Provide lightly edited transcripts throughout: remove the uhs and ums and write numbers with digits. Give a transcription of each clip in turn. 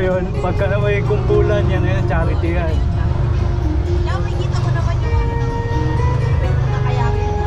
ngayon, pagka may kumpulan yan, charity yan. Kaya makikita mo naman yung ano na kayakin na.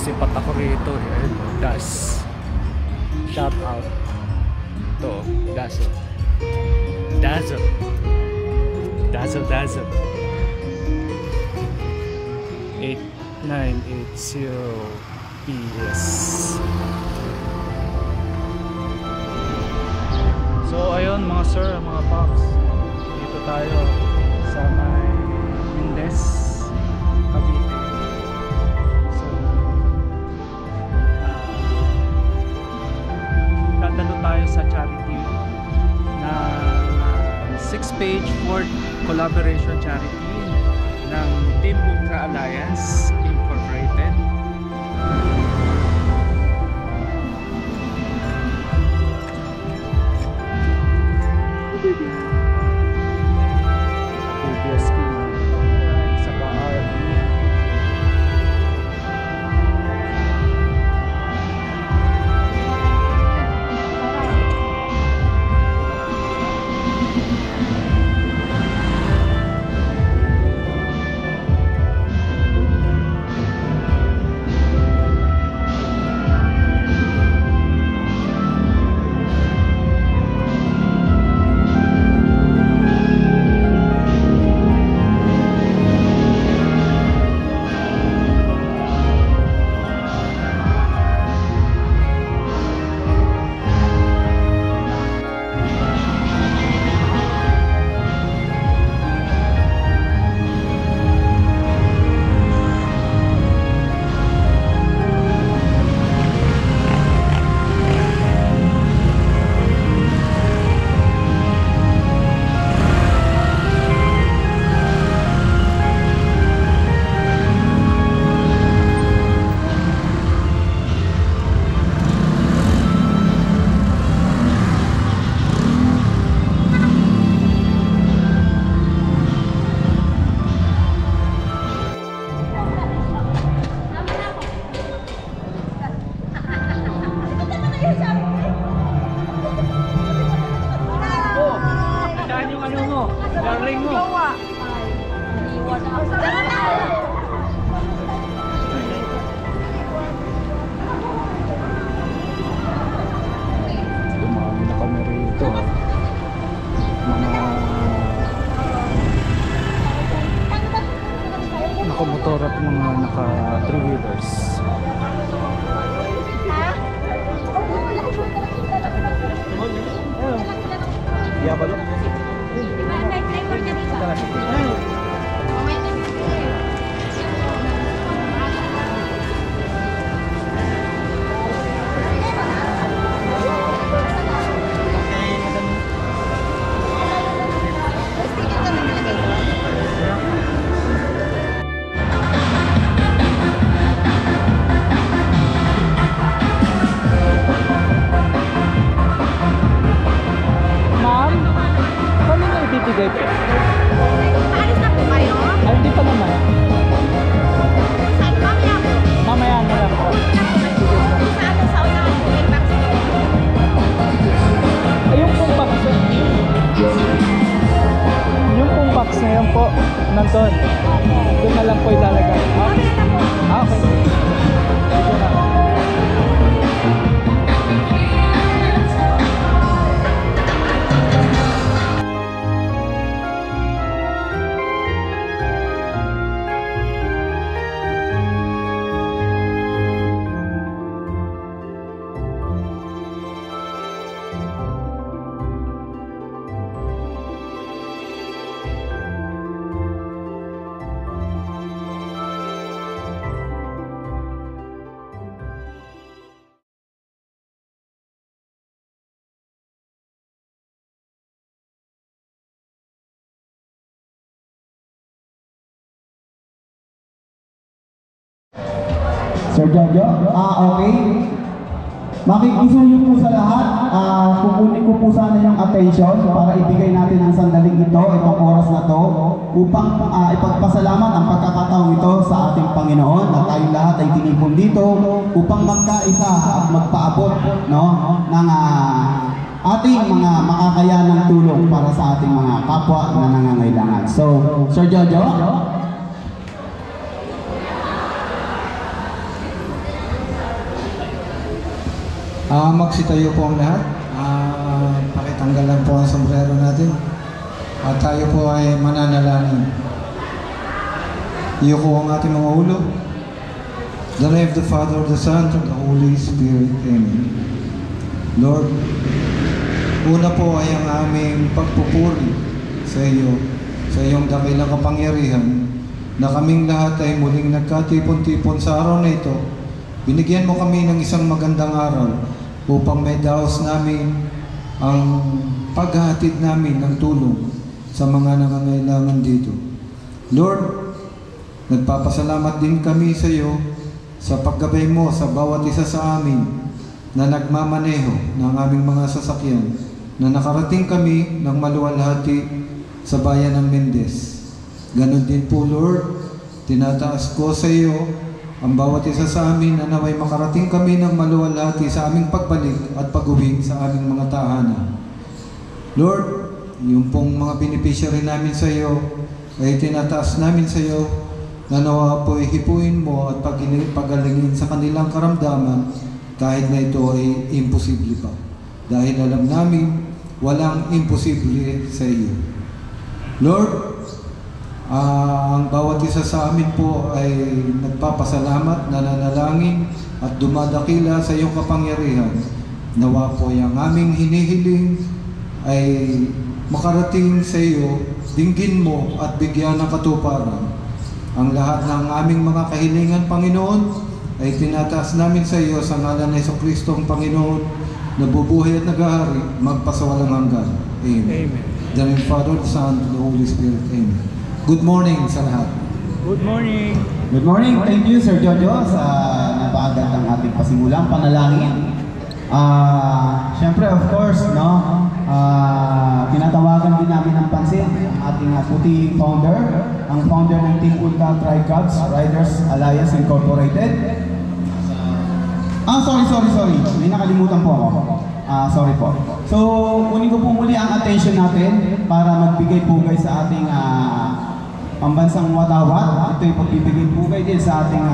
Sipat ako rito eh. Das. Shout out. To Dazo. Dazo. Dazo Dazo. 8980 PS. So ayun mga sir, mga pops. Dito tayo sa may Mendez, Cavite. Dadalo tayo sa charity na 6-page Ford collaboration charity ng Team Ultra Alliance Incorporated. Previous sa RE. Nakamotor at mga naka 3-wheelers. Iya ba? Doon na lang po ilalagay. Mamaya na po. Okay. Dito na. Sir Jojo, okay. Makikisuyo po sa lahat, kukunin ko po sana yung attention para ibigay natin ang sandaling ito, itong oras na to, upang ipagpasalamat ang pagkakataong ito sa ating Panginoon na tayong lahat ay tinipon dito upang magkaisa at magpaabot, no, ng ating mga makakayanang tulong para sa ating mga kapwa na nangangailangan. So, Sir Jojo, magsitayo po ang lahat. Pakitanggal lang po ang sombrero natin. At tayo po ay mananalangin. Iyo ko ang ating mga ulo. The name of the Father, the Son, and the Holy Spirit. Amen. Lord, una po ay ang aming pagpupuri sa iyo, sa iyong dakilang kapangyarihan, na kaming lahat ay muling nagkatipon-tipon sa araw na ito. Binigyan mo kami ng isang magandang araw upang may daos namin ang paghahatid namin ng tulong sa mga nangangailangan dito. Lord, nagpapasalamat din kami sa iyo sa paggabay mo sa bawat isa sa amin na nagmamaneho ng aming mga sasakyan, na nakarating kami ng maluwalhati sa bayan ng Mendez. Ganon din po, Lord, tinataas ko sa iyo ang bawat isa sa amin na naway makarating kami ng maluwalhati sa aming pagbalik at pag-uwi sa aming mga tahanan. Lord, yung pong mga beneficiary namin sa iyo ay tinataas namin sa iyo na nawa po hipuin mo at pagalingin sa kanilang karamdaman kahit na ito ay imposible pa. Dahil alam namin walang imposible sa iyo. Lord, ang bawat isa sa amin po ay nagpapasalamat, nananalangin at dumadakila sa iyong kapangyarihan. Nawa po yung aming hinihiling ay makarating sa iyo, dinggin mo at bigyan ng katuparan. Ang lahat ng aming mga kahilingan, Panginoon, ay tinataas namin sa iyo sa ngalan ng Jesucristo ang Panginoon, na bubuhay at nag-ahari, magpasawalang hanggan. Amen. Amen. The name of the Father, the Son, and the Holy Spirit. Amen. Good morning sa lahat. Good morning. good morning. Thank you, Sir Jojo, sa napakagandang ating pasimulang panalangin. Siyempre, of course, no, tinatawagan din namin ng pansin ang ating puting founder, ang founder ng Team Ultra Tri-Cubs Riders Alliance Incorporated. Sorry. May nakalimutan po ako. Sorry po. So, kunin ko po muli ang attention natin para magbigay pugay sa ating pambansang watawat. Ito yung pagbibigay pugay din sa ating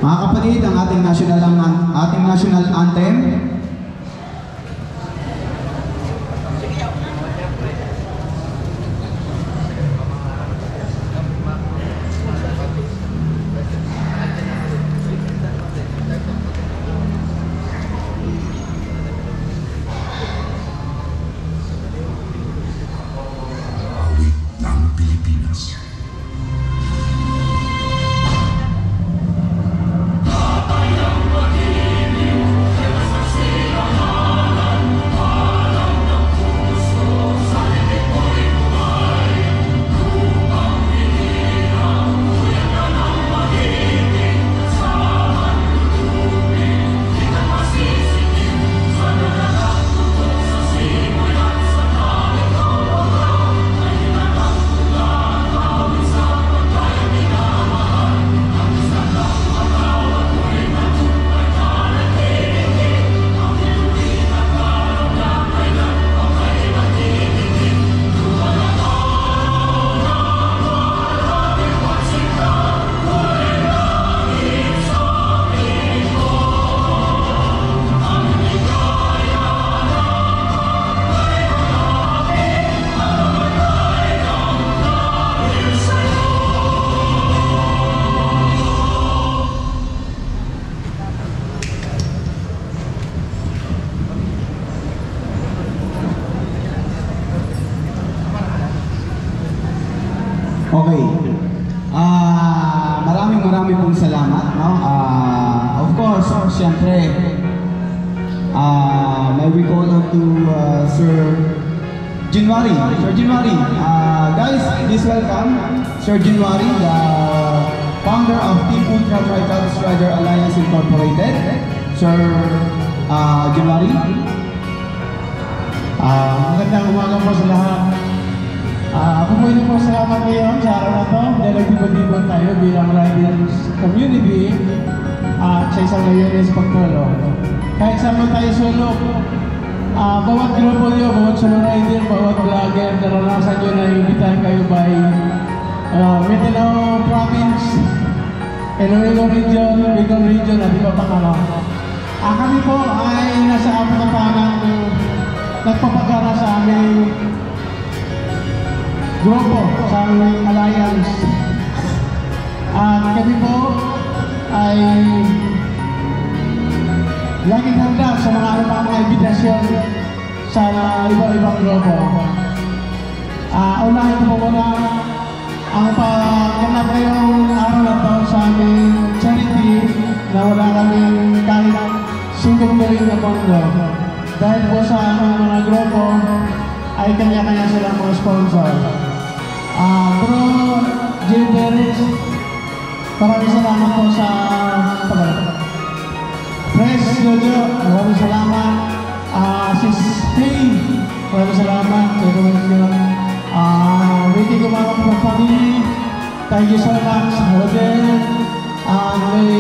mga kapatid, ang ating national anthem. Okay. Maraming pong salamat, no? Of course, siyempre, may we call on to Sir January. Sir January, guys, please welcome Sir January, the founder of Team Ultra Tricycle Rider Alliance Incorporated. Sir January. Magandang umaga po sa lahat. Ako po ito po salamat ngayon sa araw na to dahil nagtipon-tipon tayo bilang riders community at sa isang layunin sa pagtulong. Kahit saan mo tayo sulok, bawat grupo nyo, bawat solo rider, bawat vlogger, naranasan nyo na imbitahan kayo by Mindanao Province, Iloilo Region, Bicol Region at iba pang ano. Kami po ay nasa apat na panang nagpapagana sa aming grupo, sa aming alliance. At kami po ay laging handa sa mga invitasyon sa iba-ibang grupo. Unahin ko po muna ang pagganap ngayong araw na to sa aming charity na wala kaming kahit singkong tuloy na pondo. Dahil po sa aming mga grupo ay kanya-kanya silang mga sponsor. Bro Gilbert, maraming salamat po sa Press Jojo, maraming salamat. Sis Faye, maraming salamat. Waiting ko mga family, thank you so much. Rodel, kay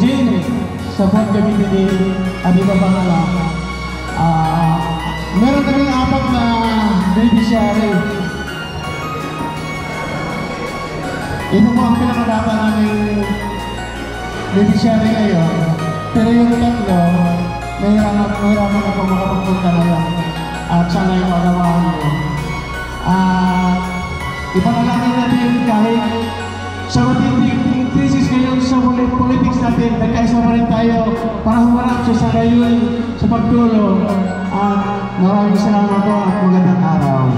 Jane, support community, at iba pang alam. Meron kaming apat na beneficiary. Ito po ang pinakadata namin beneficiary ngayon. Pero yung tatlo, mahiraman ako makapagpunta ngayon. At sana yung magawaan mo. Ipanalangin natin kahit sa matinding krisis ngayon sa politics natin, nagkaisa pa rin tayo para humarap sa ngayon sa pagtulong. Maraming salamat po at magandang araw.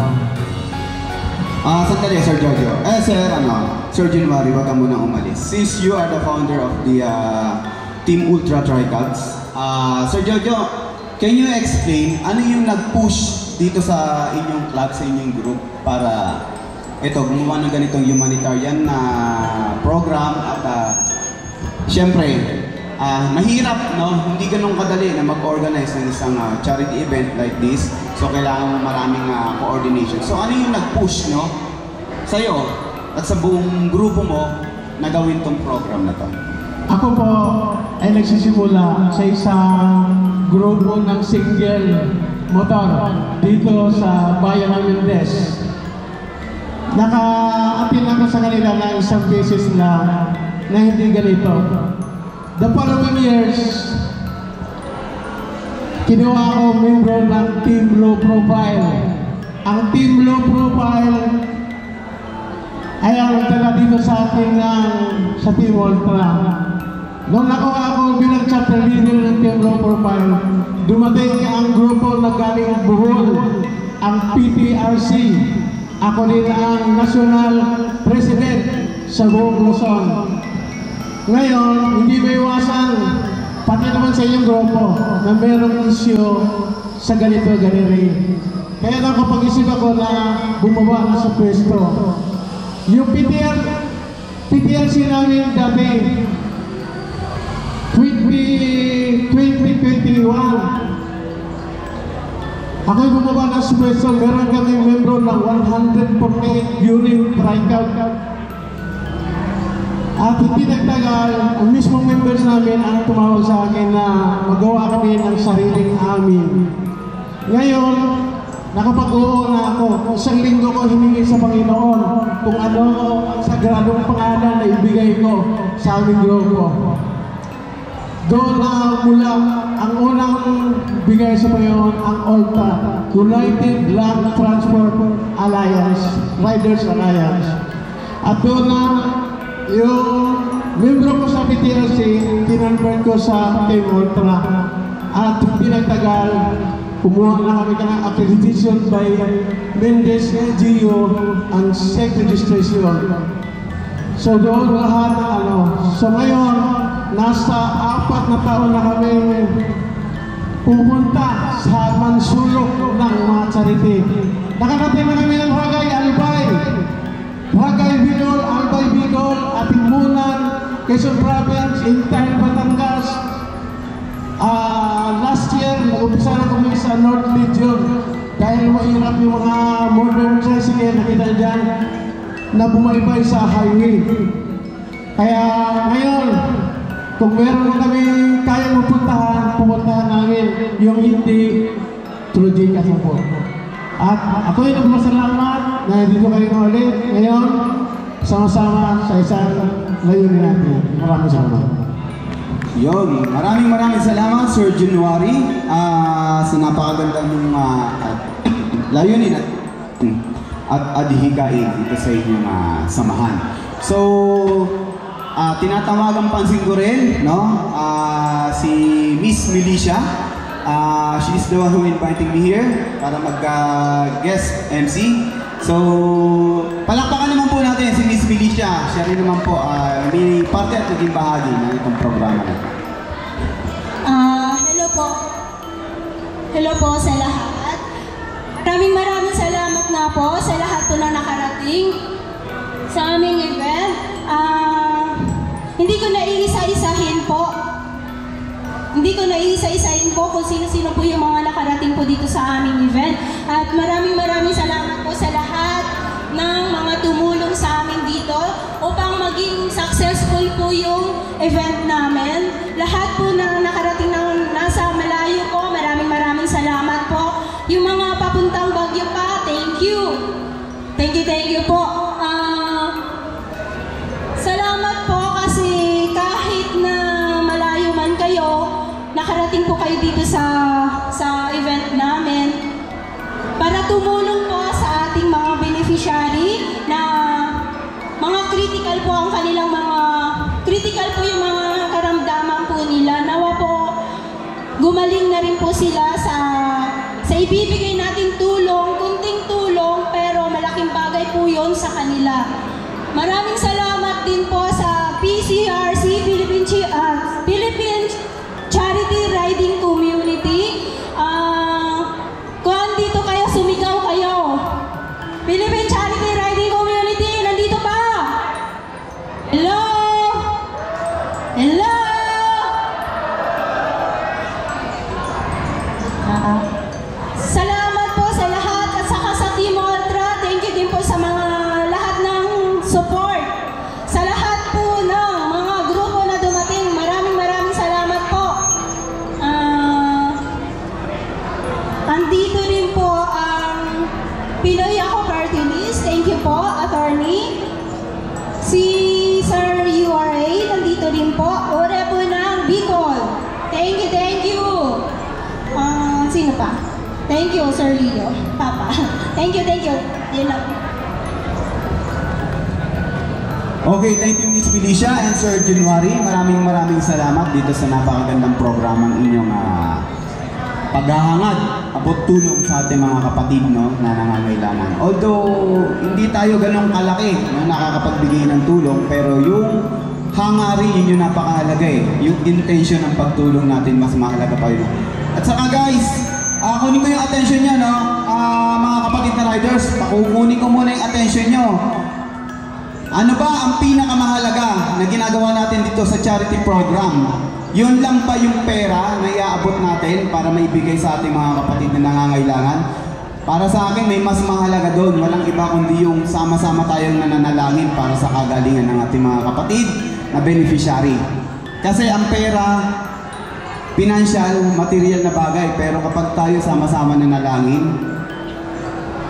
Sandali, Sir Jojo. Sir January, wag ka munang umalis. Since you are the founder of the Team Ultra Tricycles, Sir Jojo, can you explain ano yung nag-push dito sa inyong club, sa inyong group para gumawa ng ganitong humanitarian na program at syempre, mahirap, no? Hindi ganun kadali na mag-organize ng isang charity event like this. So, kailangan mo maraming coordination. So, ano yung nag-push, no? Sa'yo at sa buong grupo mo na gawin tong program na to? Ako po ay nagsisimula sa isang grupo ng single motor dito sa bayan ng Mendez. Naka-appeal ako sa kanila na isang beses na hindi ganito. The following years, kinuha ako member ng Team Low Profile. Ang Team Low Profile ay ang taga dito sa ating sa Team Ultra. Noong nakuha ako bilang chapter leader ng Team Low Profile, dumating ang grupo na galing Bohol, ang PTRC. Ako din ang national president sa buong Luzon. Ngayon, hindi ba iwasan, pati naman sa inyong grupo, na mayroong issue sa ganito. Kaya nakapag-isip ako na bumaba na sa pwesto. Yung PTRC namin dati, 2021, ako'y bumaba na sa pwesto, meron kami membro ng 148 unit strikeout. At hindi nagtagal, ang mismong members namin ang tumawag sa akin na magawa kami ng sariling amin. Ngayon, nakapag-oo na ako. Isang linggo ko hiningi sa Panginoon kung ano ang sagradong pangalan na ibigay ko sa aming grupo. Doon na mula ang unang bigay sa Panginoon ang ULTA, United Land Transport Alliance, Riders Alliance. At doon na yung membro ko sa PTRC, tinonvert ko sa Team Ultra. At hindi nagtagal, kumuha na kami ng accreditation by Mendes LGU ang SEC registration. So doon lahat na So ngayon, nasa 4 na taon na kami pupunta sa mansulok ng mga charity. Nakarating na kami ng Hagay, Albay. Hagay, Bicol, Albay, Bicol, Atingmunan, Quezon Province, entire Batangas. Last year, nag-umpisa na kami sa North Region dahil mahirap yung mga modern tricycle nakita dyan na bumaybay sa highway. Kaya ngayon, kung meron na kami kaya pupuntahan namin yung hindi through GCash po. At ako'y nagmasalamat na nandito kayo na ulit ngayon, sama-sama sa isang layunin natin. Maraming salamat. Yun, maraming salamat Sir January sa napakagandang layunin at adhikain dito sa inyong samahan. So, tinatawagan pansin ko rin, no? Si Miss Milicia. She's the one who invited me here para mag-guest MC. So, palakpakan naman po natin si Miss Milicia. Siya rin naman po, may parte at naging bahagi ng itong programa na ito. Hello po. Hello po sa lahat. Maraming salamat na po sa lahat po na nakarating sa aming event. Hindi ko na iisa-isahin po. Hindi ko na iisa-isahin po kung sino-sino po yung mga nakarating po dito sa aming event. At maraming salamat po sa lahat ng mga tumulong sa amin dito upang maging successful po yung event namin. Lahat po na nakarating ng nasa malayo po, maraming salamat po. Yung mga papuntang Baguio pa, thank you. Thank you po. Salamat po kasi kahit na malayo man kayo, nakarating po kayo dito sa event namin para tumulong po sa ating mga beneficiary na mga critical po ang kanilang critical po yung mga karamdaman po nila. Nawa po gumaling na rin po sila sa ibibigay nating tulong, kunting tulong pero malaking bagay po yun sa kanila. Maraming salamat din po sa PCRC, Philippine Charity Riding Community. Kung andito kayo, sumigaw kayo. Philippine Charity Riding Community, nandito pa. Hello? Hello? Salamat po sa lahat at saka sa Team Ultra. Thank you din po sa mga lahat ng support. Sa lahat po ng mga grupo na dumating, maraming salamat po. Andito rin po ang Pinoy Ako Party List. Thank you po, attorney. Si Sir URA, nandito din po. Ore po ng Bicol. Thank you. Sino pa? Thank you, Sir Leo. Papa. Thank you. Yun lang. Okay, thank you Miss Felicia and Sir January. Maraming salamat dito sa napakagandang programang inyong paghahangad at tulong sa ating mga kapatid, no, na nangangailangan. Although hindi tayo ganong kalaki na nakakapagbigay ng tulong, pero yung hangarin yun yung napakahalaga eh. Yung intention ng pagtulong natin mas mahalaga pa yun. At saka guys, kunin ko yung attention nyo, no? Mga kapatid na riders, kukunin ko muna yung attention nyo. Ano ba ang pinakamahalaga na ginagawa natin dito sa charity program? Yun lang pa yung pera na iaabot natin para maibigay sa ating mga kapatid na nangangailangan? Para sa akin, may mas mahalaga doon. Walang iba kundi yung sama-sama tayong nananalangin para sa kagalingan ng ating mga kapatid na beneficiary. Kasi ang pera, financial, material na bagay, pero kapag tayo sama-sama nanalangin,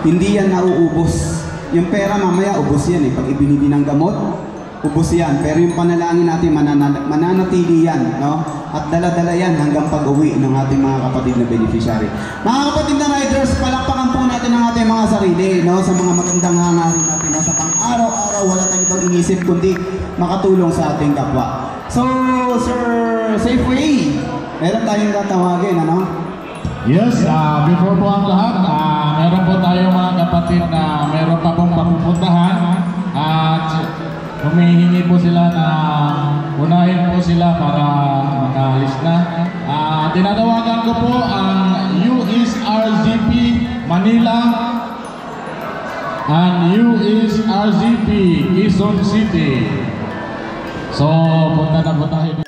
hindi yan nauubos. Yung pera mamaya, ubos yan eh. Pag ibinibin ng gamot, ubos yan. Pero yung panalangin natin, mananatili yan, no? At dala-dala yan hanggang pag-uwi ng ating mga kapatid na beneficiary. Mga kapatid na riders, palakpakan po natin ang ating mga sarili, no? Sa mga magandang hangarin natin, no? Sa pang-araw-araw, wala tayong ibang inisip kundi makatulong sa ating kapwa. So, Sir Safeway, meron tayong tatawagin, ano? Yes, before po ang lahat, meron po tayong mga kapatid na meron pa pong papupuntahan at humihingi po sila na unahin po sila para makaalis na. Tinatawagan ko po ang USRZP Manila and USRZP Quezon City. So, punta na po tayo.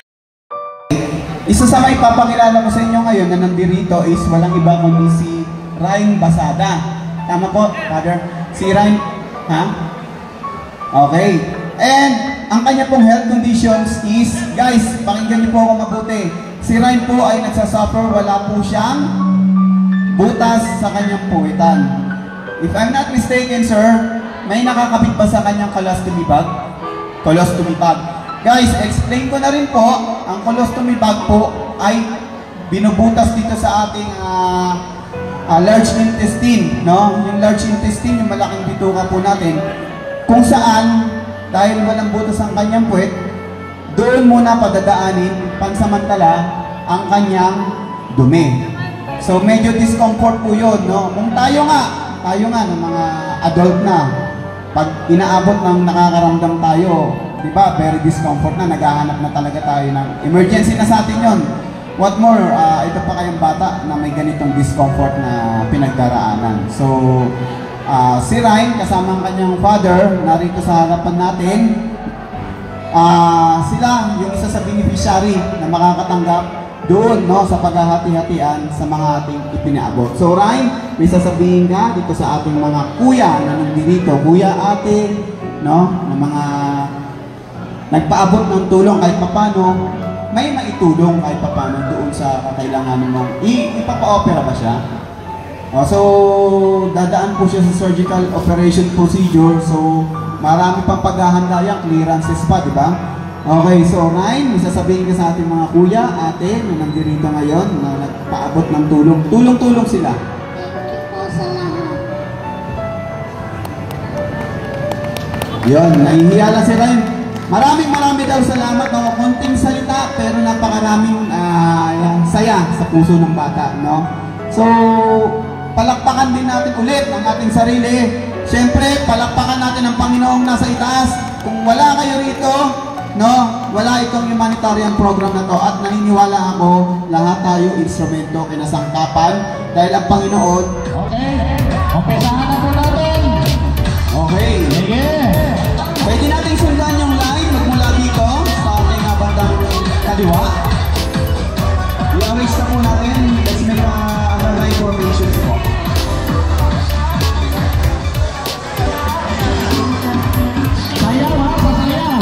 Isa sa may papakilala ko sa inyo ngayon na nandirito is walang iba kundi si Ryan Basada. Tama po, Father? Si Ryan, ha? Okay. And ang kanya pong health conditions is, guys, pakinggan niyo po ako mabuti. Si Ryan po ay nagsasuffer, wala po siyang butas sa kanyang puwitan. If I'm not mistaken, sir, may nakakabit ba sa kanyang colostomy bag? Colostomy bag. Guys, explain ko na rin po, ang colostomy bag po ay binubutas dito sa ating large intestine, no? Yung large intestine, yung malaking bituka po natin, kung saan, dahil walang butas ang kanyang puwet, doon muna padadaanin, pansamantala, ang kanyang dumi. So, medyo discomfort po yun, no? Kung tayo nga ng mga adult na, pag inaabot ng nakakaramdam tayo, di ba, very discomfort na, naghahanap na talaga tayo ng emergency na sa atin yon. What more, ito pa kayong bata na may ganitong discomfort na pinagdaraanan. So, si Ryan, kasama ang kanyang father, narito sa harapan natin. Sila, yung isa sa beneficiary na makakatanggap doon, no, sa paghahati-hatian sa mga ating ipinaabot. So, Ryan, may sasabihin ka dito sa ating mga kuya na nandito, kuya, ate, no, na mga nagpaabot ng tulong kahit papano, may maitulong kahit papano doon sa kakailanganin mong ipapa-opera ba siya? So, dadaan po siya sa surgical operation procedure. So, marami pang paghahanda yan, clearances pa, di ba? Okay, so Ryan, may sasabihin ka sa ating mga kuya, ate, na nandito ngayon, na nagpaabot ng tulong. Tulong-tulong sila. Thank you po sa lahat. Yun, nahihiya lang si Ryan. Maraming daw salamat, no? Konting salita, pero napakaraming saya sa puso ng bata, no? So, palakpakan din natin ulit ang ating sarili. Siyempre, palakpakan natin ang Panginoong nasa itaas. Kung wala kayo rito, no, wala itong humanitarian program na to. At naniniwala ako, lahat tayo instrumento, kinasangkapan, dahil ang Panginoon. Okay, umpisahan na po natin. Okay. Sige. Pwede natin sundan yung line magmula dito sa ating bandang kaliwa. I-arrange na po natin. Let's make line formations po. Sayaw ha, pasayaw.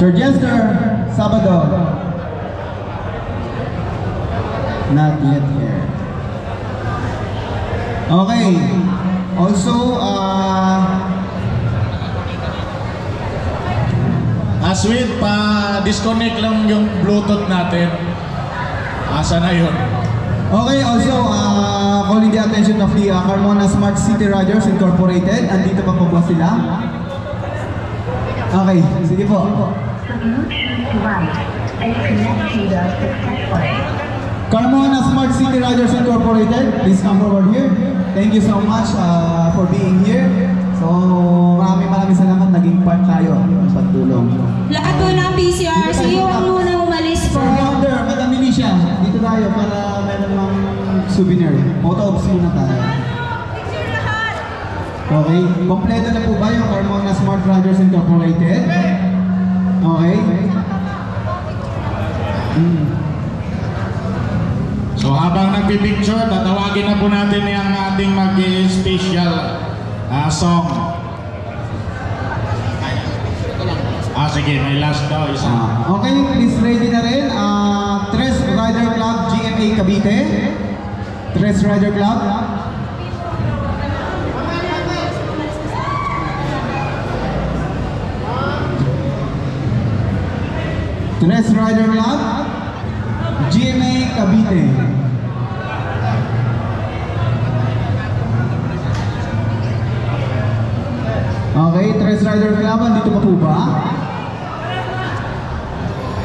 Sir Jester Sabado. Not yet here. Okay. Also, Aswin, pa-disconnect lang yung Bluetooth natin. Asa na yun? okay, also, calling the attention of the Carmona Smart City Riders Incorporated. Andito pa po ba sila? Okay, sige po. Carmona Smart City Riders Incorporated, please come forward here. Thank you so much for being here. So, maraming salamat, naging part tayo ng pagtulong. Lahat po ng PCRC, huwag muna umalis po. Sir Founder, Madam Milicia, dito tayo para meron mang souvenir. Photo ops muna tayo. Okay, kompleto na po ba yung Carmona Smart Riders Incorporated? Okay. So habang nagpipicture, tatawagin na po natin yung ating mag-special song. Sige, may last daw isa. Okay, please ready na rin. Tres Rider Club GMA Cavite. Tres Rider Club. Tres Rider Club GMA Cavite. Okay, Tres Rider Club, andito pa po ba?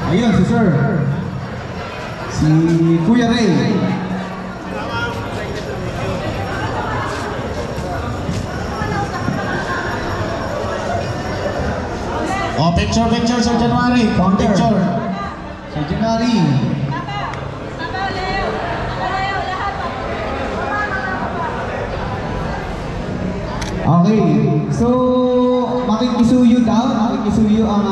Ayun, si Sir. Si Kuya Ray. Oh, picture, Sir January. Founder. Picture. Sir January. Okay, so makikisuyo ang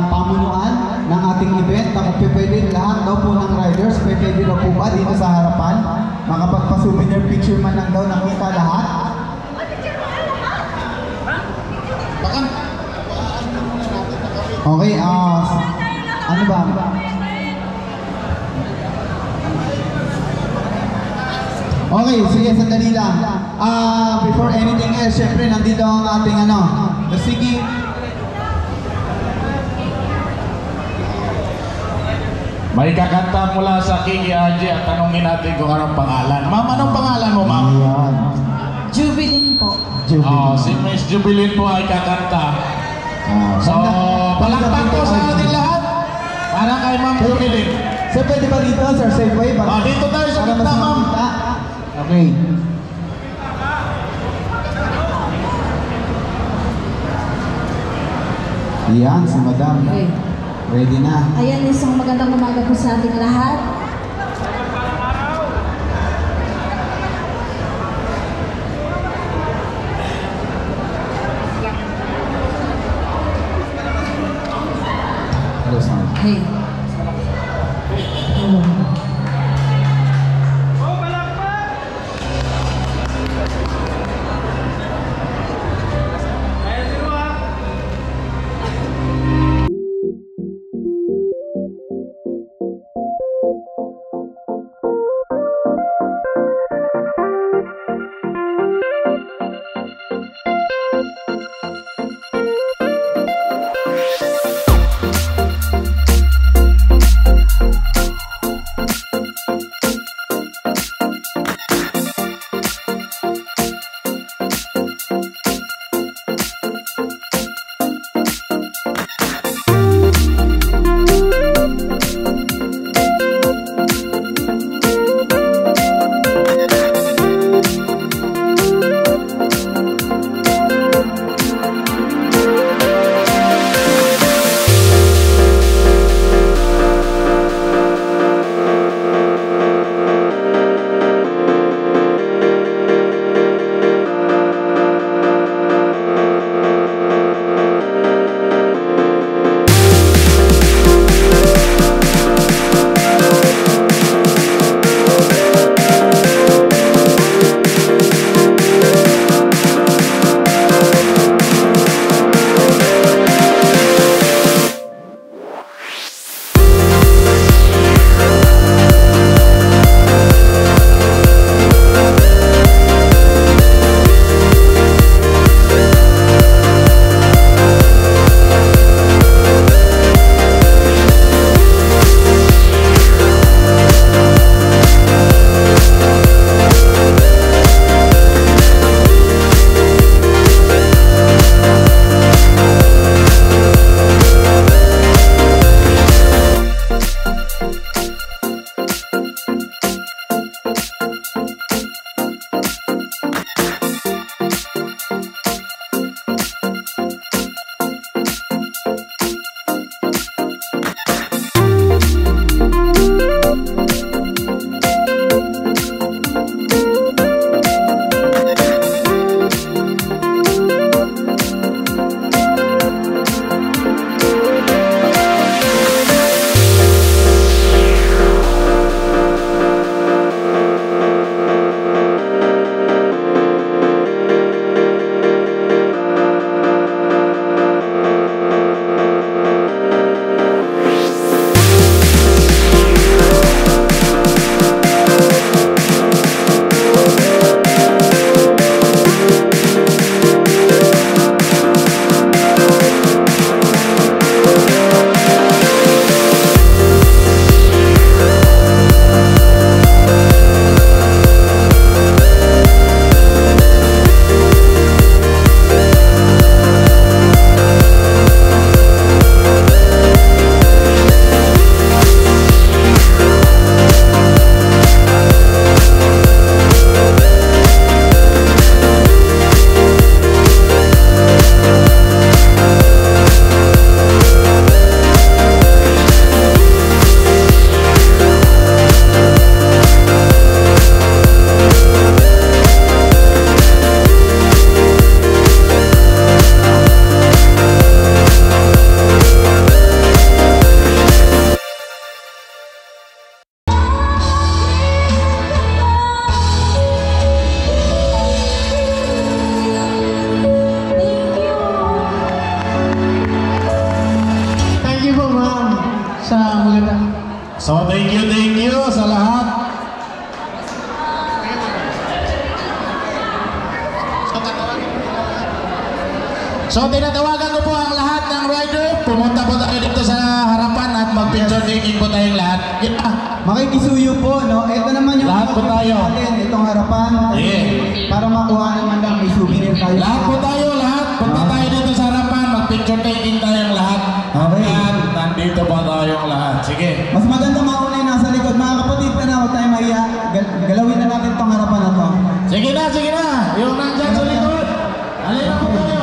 pamunuan ng ating event. Pwede lahat daw po ng riders, pwede daw po ba dito sa harapan? Makapagpa-souvenir picture man lang daw, nakita lahat. Okay, ano ba? Okay, sige, sandali lang. Before anything else, syempre nandito ang ating sige. May kakanta mula sa King RJ at tanongin natin kung anong pangalan. Ma'am, anong pangalan mo, ma'am? Ayan. Jubilin po. Oh, si Miss Jubilin po ay kakanta. So, palakpak po sa ating lahat. Para kay Ma'am Jubilin. Sir, pwede ba dito, Sir Safeway? Dito tayo sa para gitna, mas ma'am. makita. Okay. Yan, si Madam. Okay. Ready na. Ayan, isang magandang umaga po sa ating lahat. Hello, Sam. Hey. Hello. thank you sa lahat. So, tinatawagan ko po ang lahat ng rider. Pumunta po tayo dito sa harapan at mag-picture taking po tayong lahat. Makikisuyo po, no? Ito naman yung Lahat po tayo. Itong harapan. Yeah. Para makuha naman lang, may souvenir tayo. Lahat po tayo, lahat. Punta tayo dito sa harapan. Mag-picture taking tayong lahat. Okay. At nandito po tayong lahat. Sige. Mas maganda mauna yung nasa likod. Mga kapatid, huwag tayo mahiya. Galawin na natin itong harapan na to. Sige na, sige na. Yung nandyan sa likod. Halina po tayo.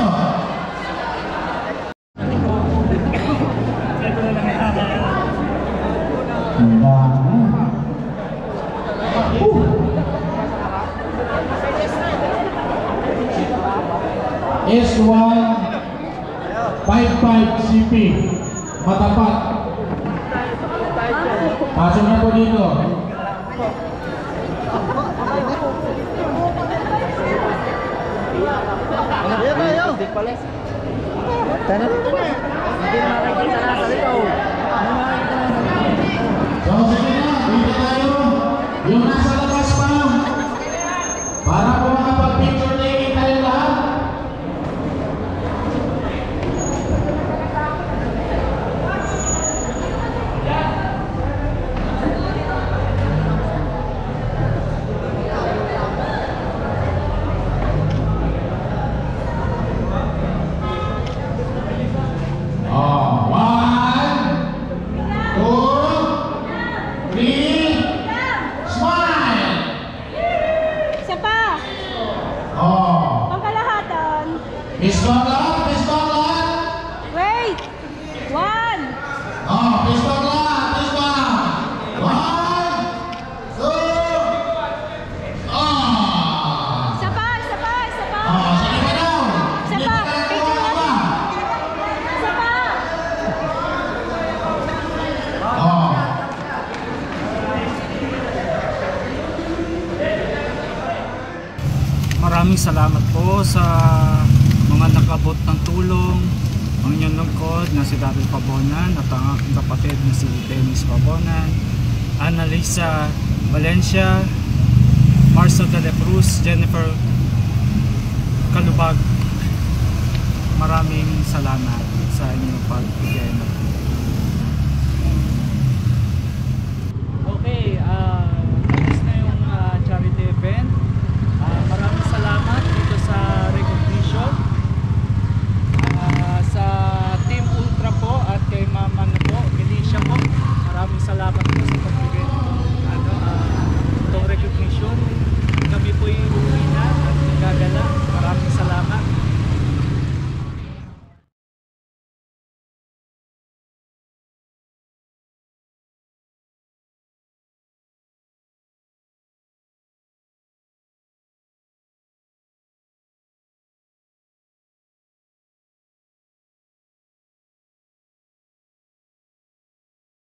S155CP Matapat. Pasok na po dito. So sige na, dito tayo. Yung nasa labas pa. Para po makapag-picture taking tayo lahat. Pistol lahat, pistol lahat. Wait! One! Pistol lahat, pistol. 1, 2, Isa pa! Isa pa! Isa pa! sige pa daw. Isa pa! Picture natin! Isa pa! Maraming salamat po sa mga nakabot ng tulong, ang inyong lungkod na si Daryl Pabonan at ang aking kapatid na si Dennis Pabonan, Annalisa Valencia, Marcia de la Cruz, Jennifer Kalubag. Maraming salamat sa inyong pagbigay ng tulong.